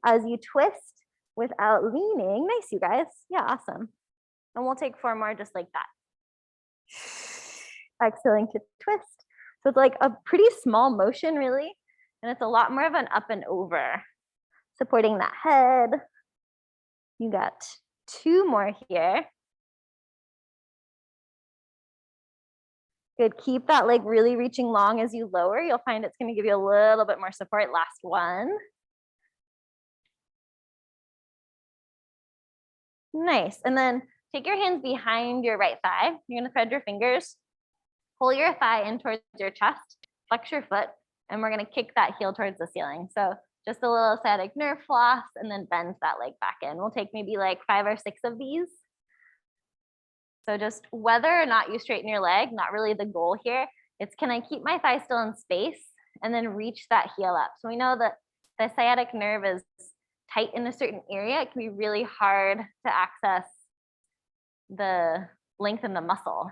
as you twist without leaning. Nice, you guys. Yeah, awesome. And we'll take 4 more just like that. Exhaling to twist. So it's like a pretty small motion, really. And it's a lot more of an up and over. Supporting that head. You got 2 more here. Good. Keep that leg really reaching long as you lower. You'll find it's going to give you a little bit more support. Last one. Nice. And then take your hands behind your right thigh. You're going to thread your fingers. Pull your thigh in towards your chest. Flex your foot. And we're going to kick that heel towards the ceiling. So just a little sciatic nerve floss, and then bend that leg back in. We'll take maybe like 5 or 6 of these. So just whether or not you straighten your leg, not really the goal here. It's can I keep my thigh still in space and then reach that heel up. So we know that the sciatic nerve is tight in a certain area. It can be really hard to access the length in the muscle.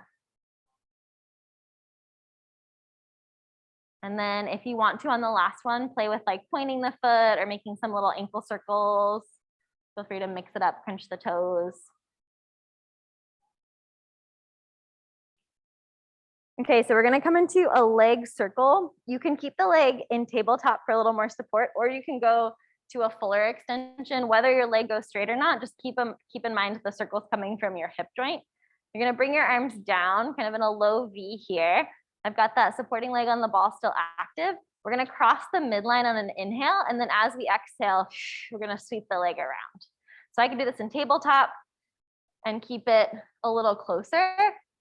And then if you want to on the last one, play with like pointing the foot or making some little ankle circles. Feel free to mix it up, crunch the toes. Okay, so we're gonna come into a leg circle. You can keep the leg in tabletop for a little more support, or you can go to a fuller extension. Whether your leg goes straight or not, just keep in mind the circle's coming from your hip joint. You're gonna bring your arms down, kind of in a low V here. I've got that supporting leg on the ball still active. We're gonna cross the midline on an inhale, and then as we exhale, we're gonna sweep the leg around. So I can do this in tabletop and keep it a little closer.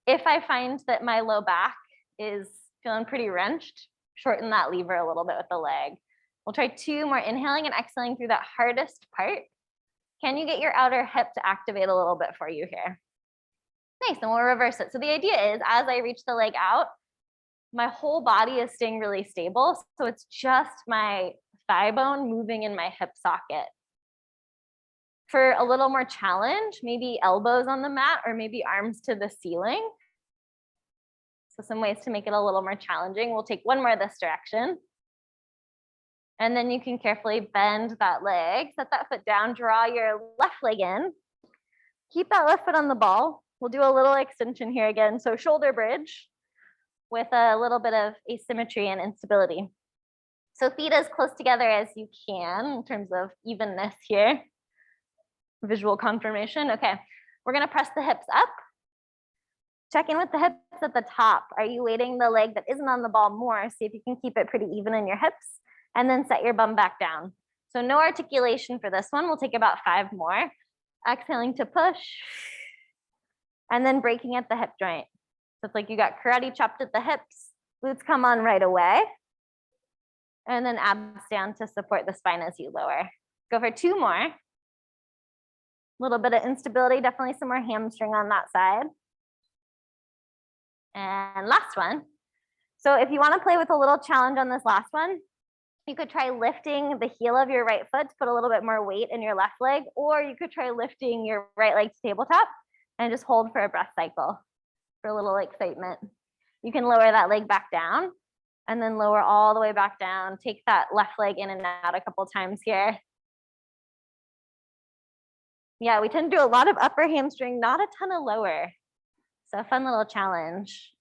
If I find that my low back is feeling pretty wrenched, shorten that lever a little bit with the leg. We'll try 2 more, inhaling and exhaling through that hardest part. Can you get your outer hip to activate a little bit for you here? Nice, and we'll reverse it. So the idea is, as I reach the leg out, my whole body is staying really stable. So it's just my thigh bone moving in my hip socket. For a little more challenge, maybe elbows on the mat or maybe arms to the ceiling. So some ways to make it a little more challenging. We'll take 1 more this direction. And then you can carefully bend that leg, set that foot down, draw your left leg in. Keep that left foot on the ball. We'll do a little extension here again. So shoulder bridge with a little bit of asymmetry and instability. So feet as close together as you can in terms of evenness here. Visual confirmation. Okay, we're gonna press the hips up. Check in with the hips at the top. Are you weighting the leg that isn't on the ball more? See if you can keep it pretty even in your hips, and then set your bum back down. So no articulation for this one. We'll take about 5 more. Exhaling to push, and then breaking at the hip joint. So it's like you got karate chopped at the hips, glutes come on right away, and then abs down to support the spine as you lower. Go for 2 more. A little bit of instability, definitely some more hamstring on that side. And last one. So if you want to play with a little challenge on this last one, you could try lifting the heel of your right foot to put a little bit more weight in your left leg, or you could try lifting your right leg to tabletop and just hold for a breath cycle for a little excitement. You can lower that leg back down and then lower all the way back down. Take that left leg in and out a couple times here. Yeah, we tend to do a lot of upper hamstring, not a ton of lower. So a fun little challenge.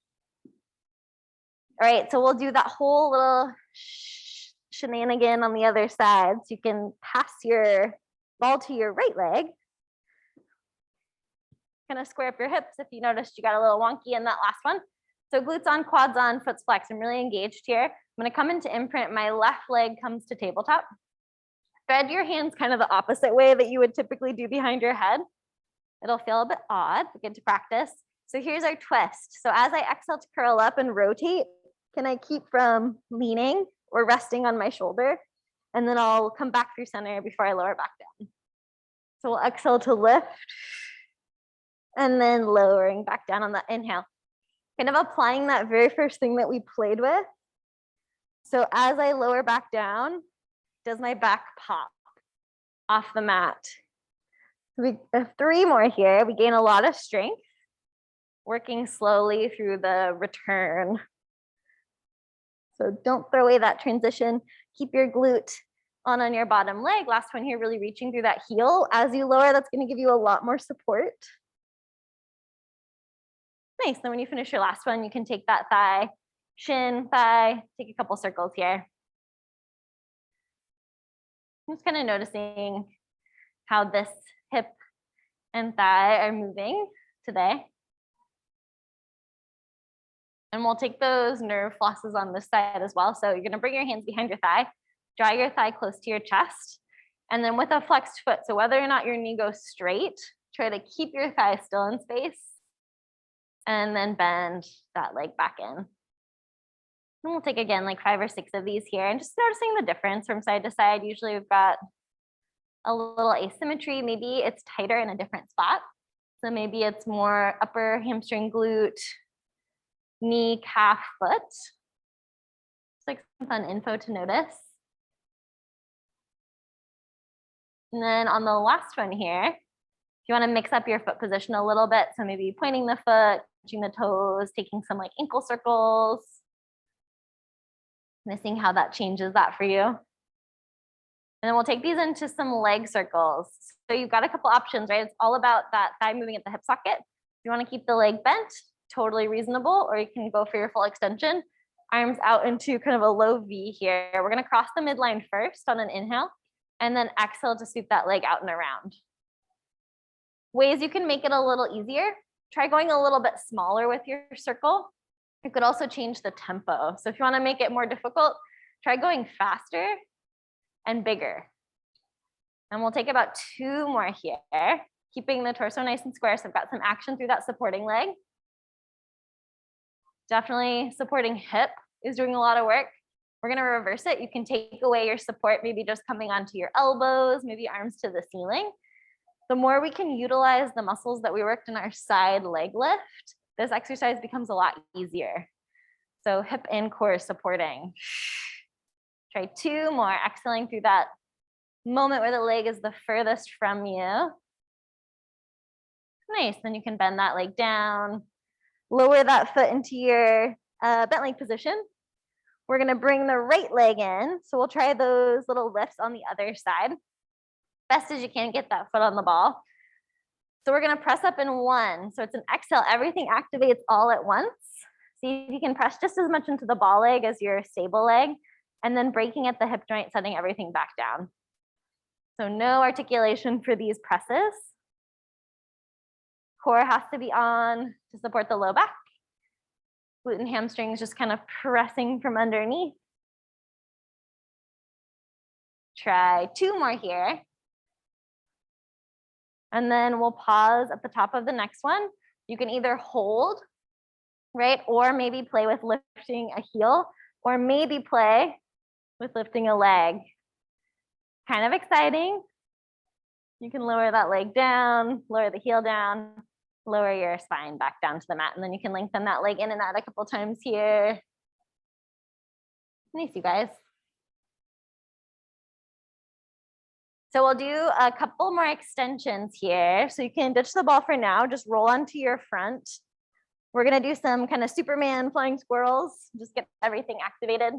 All right, so we'll do that whole little shenanigan on the other side. So you can pass your ball to your right leg. Kind of square up your hips if you noticed you got a little wonky in that last one. So glutes on, quads on, foot's flexed. I'm really engaged here. I'm gonna come into imprint. My left leg comes to tabletop. Thread your hands kind of the opposite way that you would typically do behind your head. It'll feel a bit odd, but good to practice. So here's our twist. So as I exhale to curl up and rotate, can I keep from leaning or resting on my shoulder? And then I'll come back through center before I lower back down. So we'll exhale to lift and then lowering back down on the inhale. Kind of applying that very first thing that we played with. So as I lower back down, does my back pop off the mat? We have 3 more here. We gain a lot of strength, working slowly through the return. So don't throw away that transition. Keep your glute on your bottom leg. Last one here, really reaching through that heel. As you lower, that's going to give you a lot more support. Nice. Then when you finish your last one, you can take that thigh, shin, thigh, take a couple circles here. I'm just kind of noticing how this hip and thigh are moving today. And we'll take those nerve flosses on this side as well. So you're going to bring your hands behind your thigh, draw your thigh close to your chest, and then with a flexed foot, so whether or not your knee goes straight, try to keep your thigh still in space, and then bend that leg back in. And we'll take again like 5 or 6 of these here, and just noticing the difference from side to side. Usually we've got a little asymmetry. Maybe it's tighter in a different spot. So maybe it's more upper hamstring, glute, knee, calf, foot. It's like some fun info to notice. And then on the last one here, if you want to mix up your foot position a little bit, so maybe pointing the foot, touching the toes, taking some like ankle circles, and seeing how that changes that for you. And then we'll take these into some leg circles. So you've got a couple options, right? It's all about that thigh moving at the hip socket. If you want to keep the leg bent, totally reasonable, or you can go for your full extension. Arms out into kind of a low V here. We're going to cross the midline first on an inhale, and then exhale to sweep that leg out and around. Ways you can make it a little easier, try going a little bit smaller with your circle. You could also change the tempo. So if you want to make it more difficult, try going faster and bigger. And we'll take about 2 more here, keeping the torso nice and square. So I've got some action through that supporting leg. Definitely supporting hip is doing a lot of work. We're going to reverse it. You can take away your support, maybe just coming onto your elbows, maybe arms to the ceiling. The more we can utilize the muscles that we worked in our side leg lift, this exercise becomes a lot easier. So hip and core supporting. Try 2 more, exhaling through that moment where the leg is the furthest from you. Nice, then you can bend that leg down, lower that foot into your bent leg position. We're gonna bring the right leg in. So we'll try those little lifts on the other side. Best as you can, get that foot on the ball. So we're gonna press up in 1. So it's an exhale, everything activates all at once. See if you can press just as much into the ball leg as your stable leg, and then breaking at the hip joint, setting everything back down. So no articulation for these presses. Core has to be on to support the low back. Glute and hamstrings just kind of pressing from underneath. Try 2 more here. And then we'll pause at the top of the next one. You can either hold, right? Or maybe play with lifting a heel, or maybe play with lifting a leg. Kind of exciting. You can lower that leg down, lower the heel down, lower your spine back down to the mat, and then you can lengthen that leg in and out a couple times here. Nice, you guys. So we'll do a couple more extensions here. So you can ditch the ball for now, just roll onto your front. We're gonna do some kind of Superman flying squirrels, just get everything activated.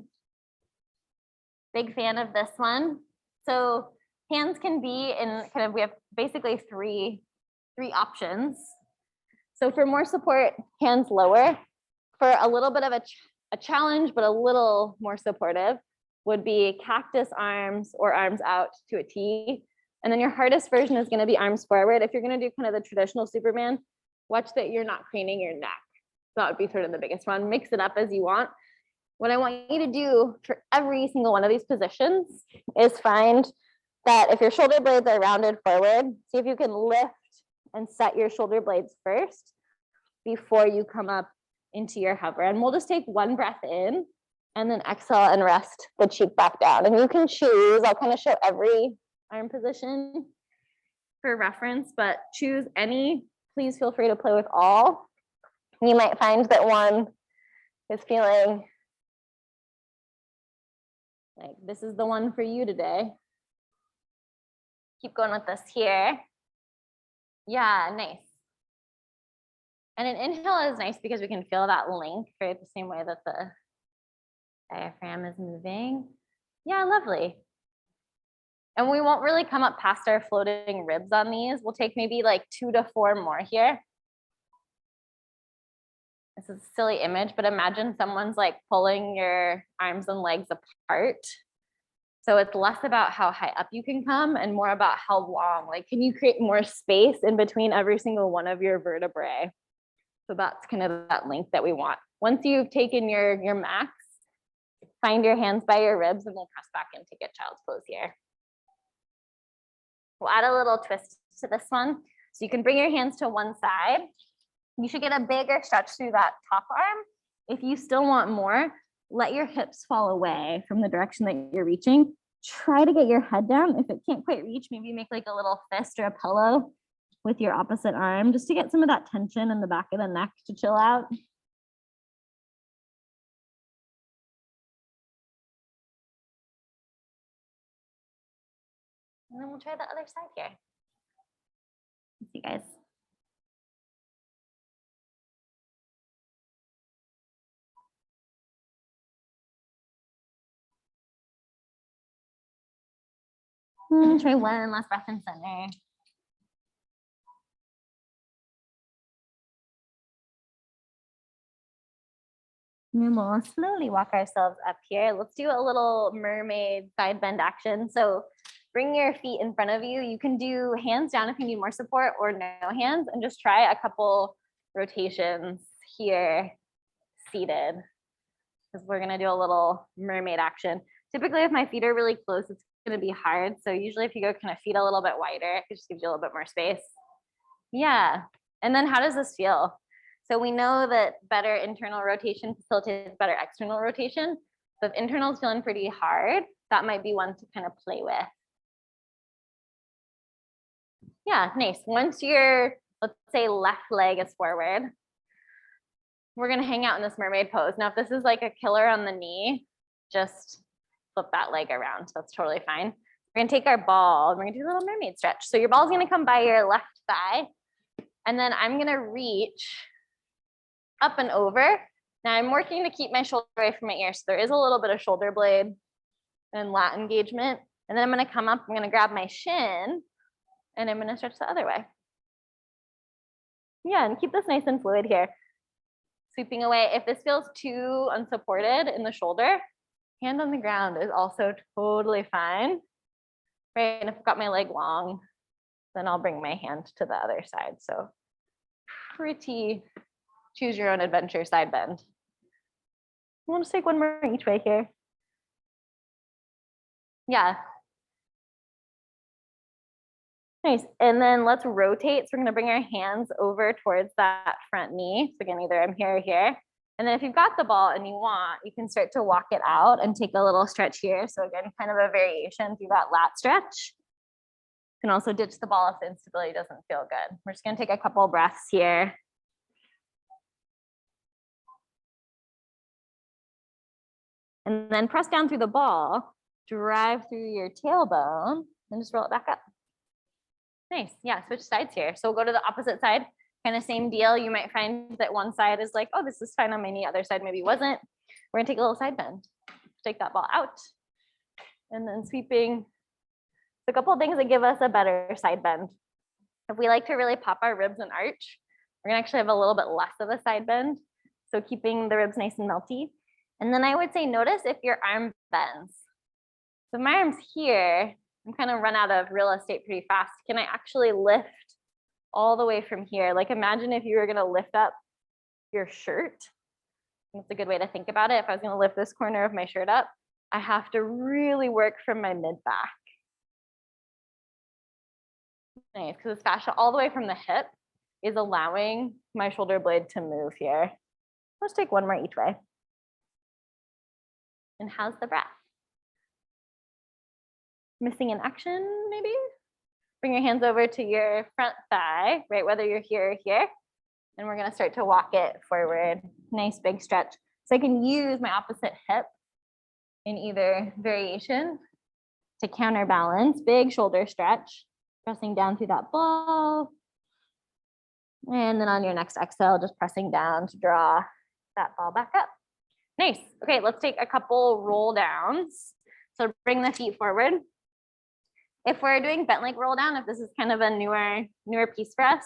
Big fan of this one. So hands can be in kind of, we have basically three options. So for more support, hands lower. For a little bit of a challenge, but a little more supportive, would be cactus arms or arms out to a T. And then your hardest version is gonna be arms forward. If you're gonna do kind of the traditional Superman, watch that you're not craning your neck. That would be sort of the biggest one. Mix it up as you want. What I want you to do for every single one of these positions is find that if your shoulder blades are rounded forward, see if you can lift and set your shoulder blades first before you come up into your hover. And we'll just take 1 breath in and then exhale and rest the cheek back down. And you can choose, I'll kind of show every arm position for reference, but choose any. Please feel free to play with all. You might find that one is feeling like this is the one for you today. Keep going with this here. Yeah, nice. And an inhale is nice because we can feel that length, right? The same way that the diaphragm is moving. Yeah, lovely. And we won't really come up past our floating ribs on these. We'll take maybe like 2 to 4 more here. This is a silly image, but imagine someone's like pulling your arms and legs apart. So it's less about how high up you can come and more about how long. Like, can you create more space in between every single one of your vertebrae? So that's kind of that length that we want. Once you've taken your max, find your hands by your ribs and we'll press back in to get child's pose here. We'll add a little twist to this one. So you can bring your hands to one side. You should get a bigger stretch through that top arm. If you still want more, let your hips fall away from the direction that you're reaching. Try to get your head down. If it can't quite reach, maybe make like a little fist or a pillow with your opposite arm, just to get some of that tension in the back of the neck to chill out. And then we'll try the other side here. See you guys. Try one last breath in center. And we'll slowly walk ourselves up here. Let's do a little mermaid side bend action. So bring your feet in front of you. You can do hands down if you need more support, or no hands, and just try a couple rotations here seated, because we're gonna do a little mermaid action. Typically, if my feet are really close, it's gonna be hard. So usually if you go kind of feet a little bit wider, it just gives you a little bit more space. Yeah. And then how does this feel? So we know that better internal rotation facilitates better external rotation. So if internal is feeling pretty hard, that might be one to kind of play with. Yeah, nice. Once your, let's say, left leg is forward, we're gonna hang out in this mermaid pose. Now, if this is like a killer on the knee, just flip that leg around. That's totally fine. We're gonna take our ball and we're gonna do a little mermaid stretch. So your ball's gonna come by your left thigh, and then I'm gonna reach up and over. Now I'm working to keep my shoulder away from my ear. So there is a little bit of shoulder blade and lat engagement. And then I'm gonna come up, I'm gonna grab my shin, and I'm gonna stretch the other way. Yeah, and keep this nice and fluid here. Sweeping away. If this feels too unsupported in the shoulder, hand on the ground is also totally fine. Right, and if I've got my leg long, then I'll bring my hand to the other side. So pretty choose your own adventure side bend. We'll just take one more each way here. Yeah. Nice. And then let's rotate. So we're going to bring our hands over towards that front knee. So again, either I'm here or here. And then if you've got the ball and you want, you can start to walk it out and take a little stretch here. So again, kind of a variation through that lat stretch. You can also ditch the ball if the instability doesn't feel good. We're just going to take a couple breaths here. And then press down through the ball, drive through your tailbone, and just roll it back up. Nice. Yeah, switch sides here. So we'll go to the opposite side. Kind of same deal. You might find that one side is like, oh, this is fine on my knee. Other side maybe wasn't. We're gonna take a little side bend. Take that ball out. And then sweeping. A couple of things that give us a better side bend. If we like to really pop our ribs and arch, we're gonna actually have a little bit less of a side bend. So keeping the ribs nice and melty. And then I would say, notice if your arm bends. So if my arm's here, I'm kind of run out of real estate pretty fast. Can I actually lift all the way from here? Like imagine if you were gonna lift up your shirt. That's a good way to think about it. If I was gonna lift this corner of my shirt up, I have to really work from my mid back. Nice, because this fascia all the way from the hip is allowing my shoulder blade to move here. Let's take one more each way. And how's the breath? Missing in action, maybe? Bring your hands over to your front thigh, right? Whether you're here or here. And we're gonna start to walk it forward. Nice big stretch. So I can use my opposite hip in either variation to counterbalance. Big shoulder stretch, pressing down through that ball. And then on your next exhale, just pressing down to draw that ball back up. Nice. Okay, let's take a couple roll downs. So bring the feet forward. If we're doing bent leg roll down, if this is kind of a newer piece for us,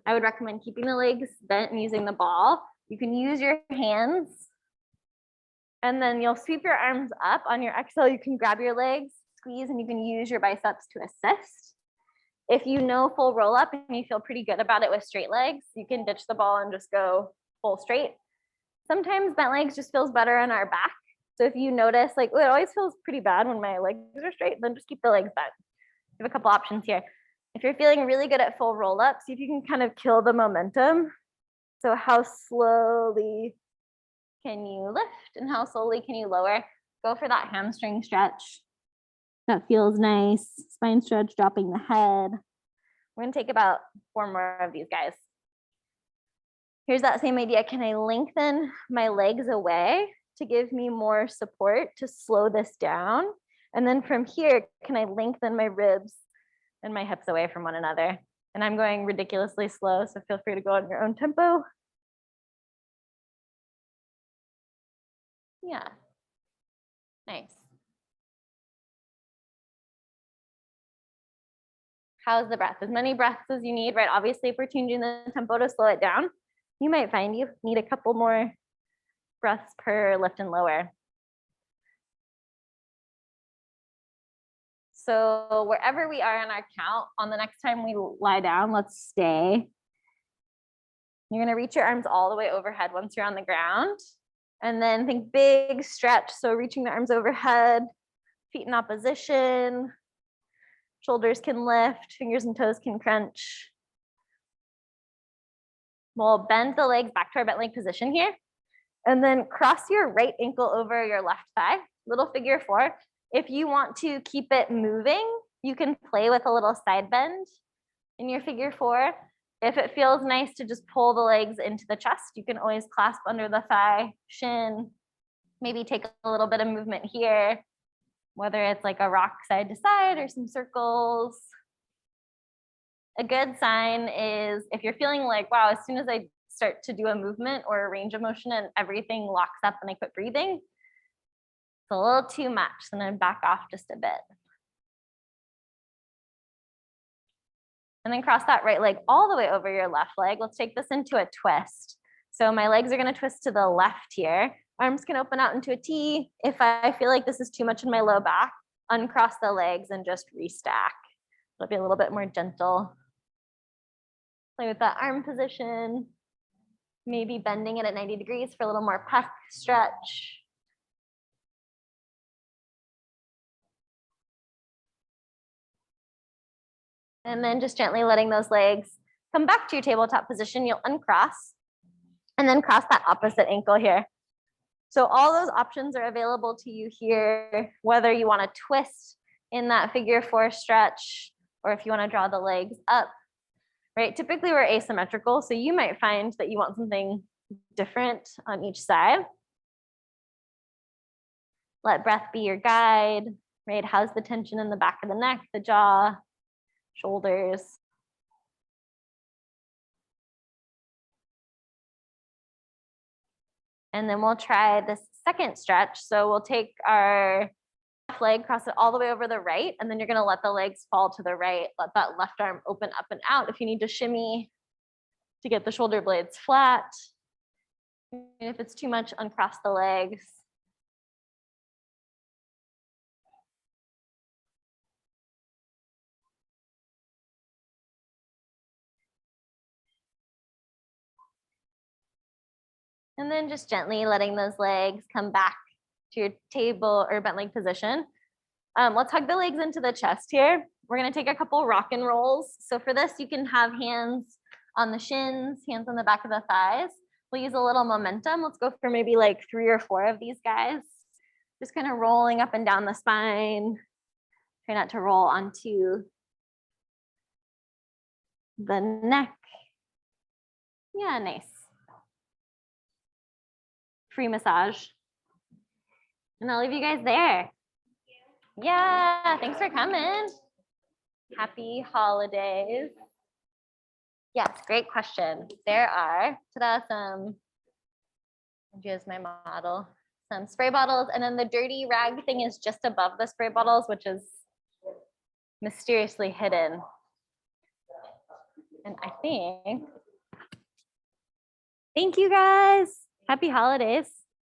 I would recommend keeping the legs bent and using the ball. You can use your hands, and then you'll sweep your arms up. On your exhale, you can grab your legs, squeeze, and you can use your biceps to assist. If you know full roll up and you feel pretty good about it with straight legs, you can ditch the ball and just go full straight. Sometimes bent legs just feels better on our back. So if you notice like, oh, it always feels pretty bad when my legs are straight, then just keep the legs bent. You have a couple options here. If you're feeling really good at full roll up, see if you can kind of kill the momentum. So how slowly can you lift and how slowly can you lower? Go for that hamstring stretch. That feels nice. Spine stretch, dropping the head. We're gonna take about 4 more of these guys. Here's that same idea. Can I lengthen my legs away to give me more support to slow this down? And then from here, can I lengthen my ribs and my hips away from one another? And I'm going ridiculously slow, so feel free to go on your own tempo. Yeah, nice. How's the breath? As many breaths as you need, right? Obviously, if we're changing the tempo to slow it down, you might find you need a couple more breaths per lift and lower. So wherever we are in our count, on the next time we lie down, let's stay. You're gonna reach your arms all the way overhead once you're on the ground. And then think big stretch. So reaching the arms overhead, feet in opposition, shoulders can lift, fingers and toes can crunch. We'll bend the legs back to our bent leg position here. And then cross your right ankle over your left thigh, little figure four. If you want to keep it moving, you can play with a little side bend in your figure four. If it feels nice to just pull the legs into the chest, you can always clasp under the thigh, shin, maybe take a little bit of movement here, whether it's like a rock side to side or some circles. A good sign is if you're feeling like, wow, as soon as I start to do a movement or a range of motion and everything locks up and I quit breathing, it's a little too much, then I back off just a bit. And then cross that right leg all the way over your left leg. Let's take this into a twist. So my legs are going to twist to the left here. Arms can open out into a T. If I feel like this is too much in my low back, uncross the legs and just restack. It'll be a little bit more gentle. Play with that arm position. Maybe bending it at 90 degrees for a little more pec stretch. And then just gently letting those legs come back to your tabletop position. You'll uncross and then cross that opposite ankle here. So all those options are available to you here, whether you want to twist in that figure four stretch, or if you want to draw the legs up, right? Typically we're asymmetrical, so you might find that you want something different on each side. Let breath be your guide, right? How's the tension in the back of the neck, the jaw, shoulders? And then we'll try this second stretch. So we'll take our left leg, cross it all the way over the right, and then you're gonna let the legs fall to the right. Let that left arm open up and out. If you need to shimmy to get the shoulder blades flat. And if it's too much, uncross the legs. And then just gently letting those legs come back to your table or bent leg position. Let's hug the legs into the chest here. We're gonna take a couple rock and rolls. So for this, you can have hands on the shins, hands on the back of the thighs. We'll use a little momentum. Let's go for maybe like 3 or 4 of these guys. Just kind of rolling up and down the spine. Try not to roll onto the neck. Yeah, nice. Free massage. And I'll leave you guys there. Yeah, thanks for coming. Happy holidays. Yes, great question. There are some, here's my model, some spray bottles, and then the dirty rag thing is just above the spray bottles, which is mysteriously hidden. And I think, thank you guys. Happy holidays.